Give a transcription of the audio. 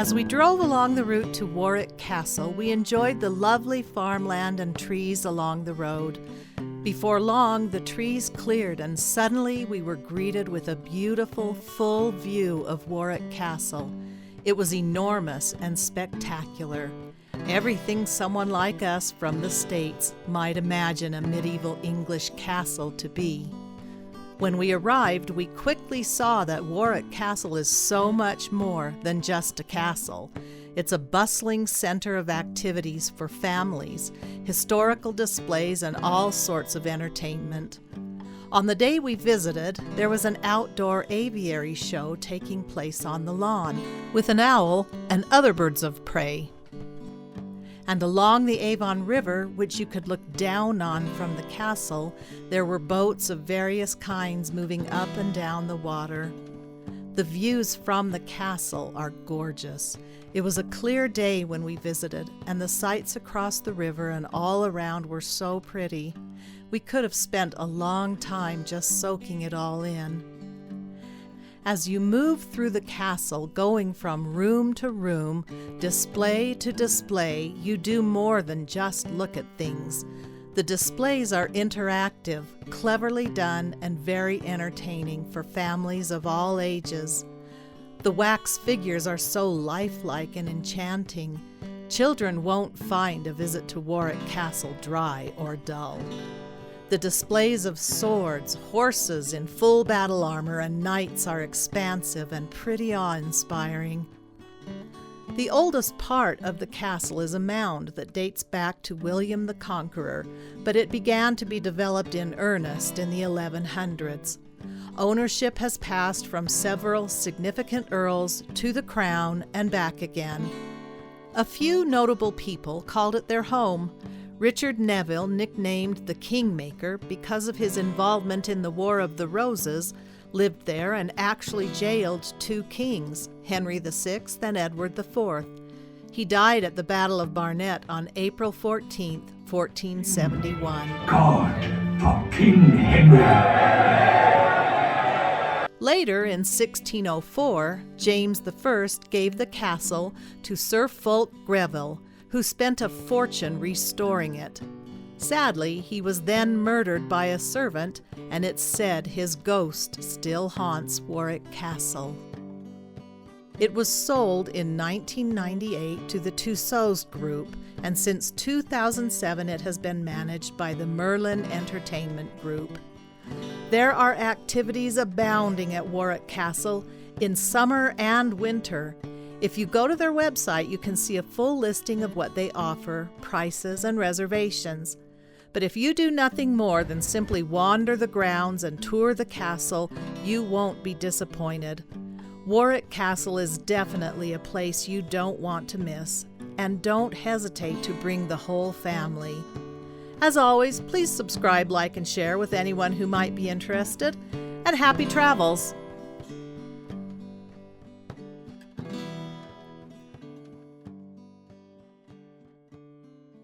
As we drove along the route to Warwick Castle, we enjoyed the lovely farmland and trees along the road. Before long, the trees cleared, and suddenly we were greeted with a beautiful, full view of Warwick Castle. It was enormous and spectacular. Everything someone like us from the States might imagine a medieval English castle to be. When we arrived, we quickly saw that Warwick Castle is so much more than just a castle. It's a bustling center of activities for families, historical displays, and all sorts of entertainment. On the day we visited, there was an outdoor aviary show taking place on the lawn, with an owl and other birds of prey. And along the Avon River, which you could look down on from the castle, there were boats of various kinds moving up and down the water. The views from the castle are gorgeous. It was a clear day when we visited, and the sights across the river and all around were so pretty. We could have spent a long time just soaking it all in. As you move through the castle, going from room to room, display to display, you do more than just look at things. The displays are interactive, cleverly done, and very entertaining for families of all ages. The wax figures are so lifelike and enchanting. Children won't find a visit to Warwick Castle dry or dull. The displays of swords, horses in full battle armor, and knights are expansive and pretty awe-inspiring. The oldest part of the castle is a mound that dates back to William the Conqueror, but it began to be developed in earnest in the 1100s. Ownership has passed from several significant earls to the crown and back again. A few notable people called it their home. Richard Neville, nicknamed the Kingmaker because of his involvement in the War of the Roses, lived there and actually jailed two kings, Henry VI and Edward IV. He died at the Battle of Barnet on April 14, 1471. God for King Henry! Later, in 1604, James I gave the castle to Sir Fulk Greville, who spent a fortune restoring it. Sadly, he was then murdered by a servant, and it's said his ghost still haunts Warwick Castle. It was sold in 1998 to the Tussauds Group, and since 2007 it has been managed by the Merlin Entertainment Group. There are activities abounding at Warwick Castle in summer and winter. If you go to their website, you can see a full listing of what they offer, prices, and reservations. But if you do nothing more than simply wander the grounds and tour the castle, you won't be disappointed. Warwick Castle is definitely a place you don't want to miss, and don't hesitate to bring the whole family. As always, please subscribe, like, and share with anyone who might be interested, and happy travels!